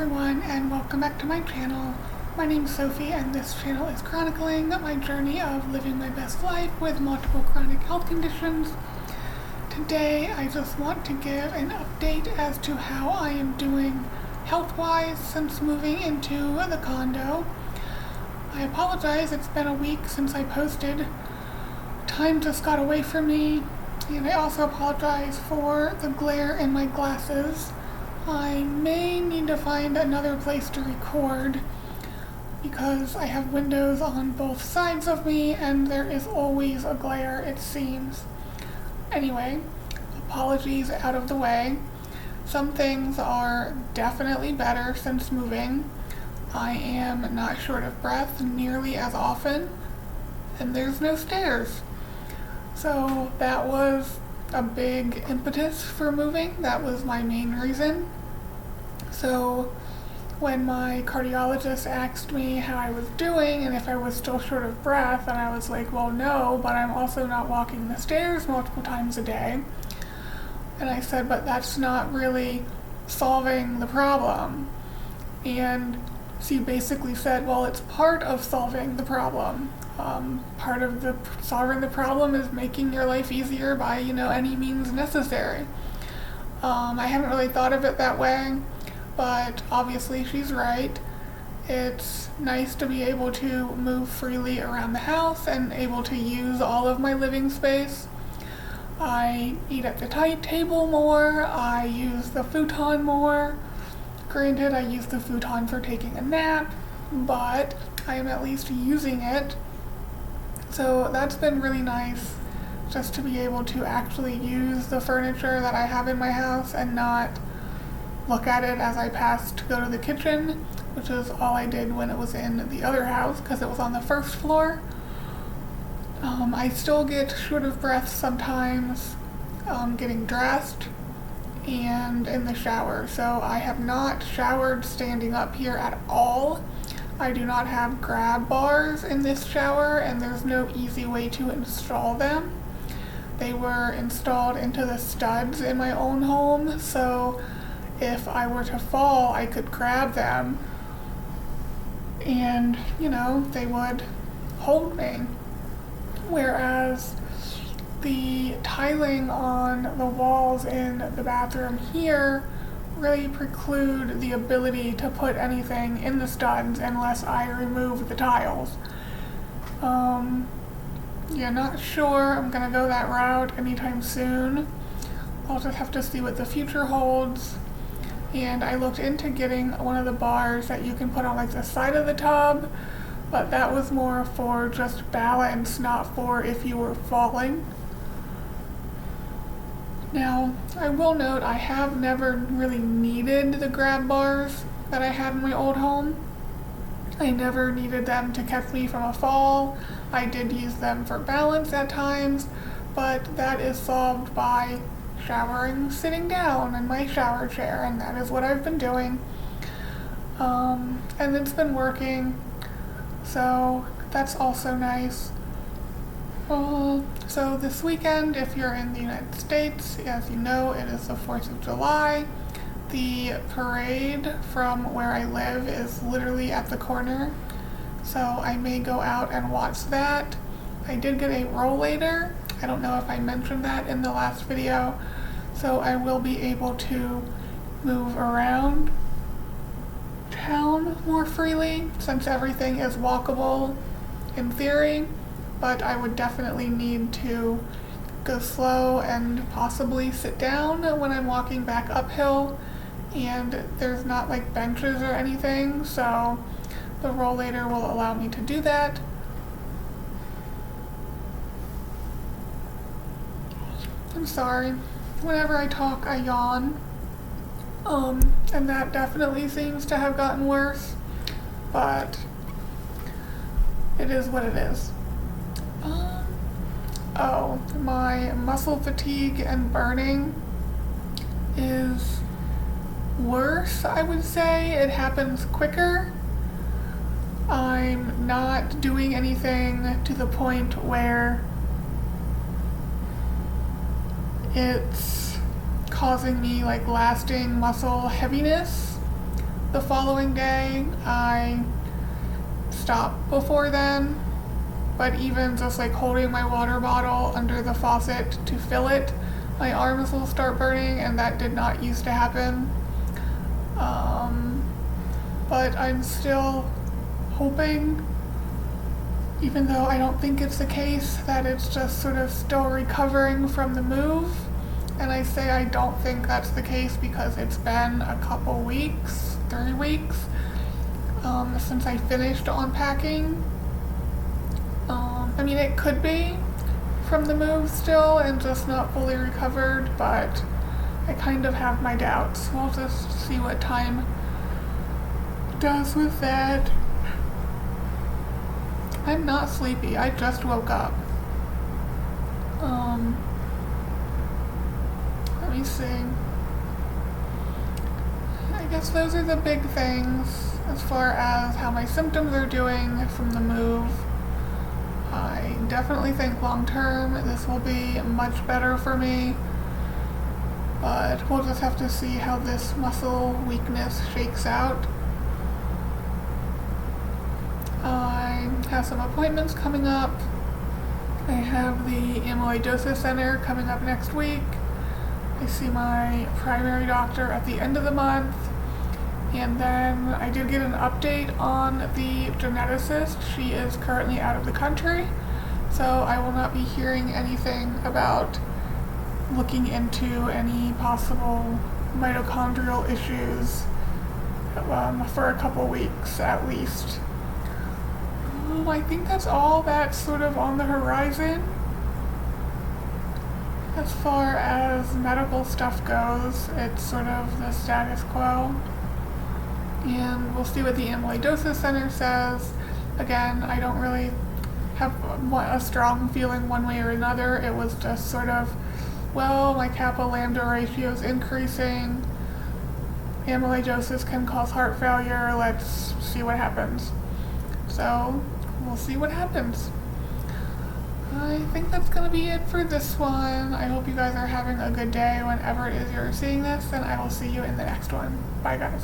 everyone, and welcome back to my channel. My name is Sophie, and this channel is chronicling my journey of living my best life with multiple chronic health conditions. Today I just want to give an update as to how I am doing health-wise since moving into the condo. I apologize, it's been a week since I posted. Time just got away from me, and I also apologize for the glare in my glasses. I may need to find another place to record because I have windows on both sides of me and there is always a glare, it seems. Anyway, apologies out of the way. Some things are definitely better since moving. I am not short of breath nearly as often, and there's no stairs. So that was a big impetus for moving. That was my main reason. So when my cardiologist asked me how I was doing and if I was still short of breath, and I was like, well, no, but I'm also not walking the stairs multiple times a day. And I said, but that's not really solving the problem. And she basically said, well, it's part of solving the problem. Part of solving the problem is making your life easier by, any means necessary. I haven't really thought of it that way, but obviously she's right. It's nice to be able to move freely around the house and able to use all of my living space. I eat at the table more, I use the futon more. Granted, I use the futon for taking a nap, but I am at least using it. So that's been really nice, just to be able to actually use the furniture that I have in my house and not look at it as I passed to go to the kitchen, which is all I did when it was in the other house because it was on the first floor. I still get short of breath sometimes getting dressed and in the shower. So I have not showered standing up here at all. I do not have grab bars in this shower, and there's no easy way to install them. They were installed into the studs in my own home, so if I were to fall, I could grab them and, they would hold me. Whereas the tiling on the walls in the bathroom here really preclude the ability to put anything in the studs unless I remove the tiles. Not sure I'm gonna go that route anytime soon. I'll just have to see what the future holds. And I looked into getting one of the bars that you can put on the side of the tub, but that was more for just balance, not for if you were falling. Now, I will note I have never really needed the grab bars that I had in my old home. I never needed them to catch me from a fall. I did use them for balance at times, but that is solved by showering sitting down in my shower chair, and that is what I've been doing. And it's been working, so that's also nice. So this weekend, if you're in the United States, as you know, it is the 4th of July. The parade from where I live is literally at the corner, so I may go out and watch that. I did get a rollator. I don't know if I mentioned that in the last video, so I will be able to move around town more freely since everything is walkable in theory. But I would definitely need to go slow and possibly sit down when I'm walking back uphill, and there's not benches or anything, so the rollator will allow me to do that. I'm sorry, whenever I talk I yawn, and that definitely seems to have gotten worse, but it is what it is. My muscle fatigue and burning is worse, I would say. It happens quicker. I'm not doing anything to the point where it's causing me lasting muscle heaviness, the following day. I stopped before then, but even just like holding my water bottle under the faucet to fill it, my arms will start burning, and that did not used to happen. But I'm still hoping, even though I don't think it's the case, that it's just sort of still recovering from the move. And I say I don't think that's the case because it's been a couple weeks, 3 weeks, since I finished unpacking. I mean, it could be from the move still and just not fully recovered, but I kind of have my doubts. We'll just see what time does with that. I'm not sleepy. I just woke up. Let me see. I guess those are the big things as far as how my symptoms are doing from the move. I definitely think long term this will be much better for me, but we'll just have to see how this muscle weakness shakes out. I have some appointments coming up. I have the amyloidosis center coming up next week. I see my primary doctor at the end of the month. And then I did get an update on the geneticist. She is currently out of the country, so I will not be hearing anything about looking into any possible mitochondrial issues for a couple weeks at least. I think that's all that's sort of on the horizon as far as medical stuff goes. It's sort of the status quo, and we'll see what the amyloidosis center says. Again, I don't really have a strong feeling one way or another. It was just sort of, well, my kappa lambda ratio is increasing, amyloidosis can cause heart failure, let's see what happens. So we'll see what happens. I think that's going to be it for this one. I hope you guys are having a good day whenever it is you're seeing this, and I will see you in the next one. Bye, guys.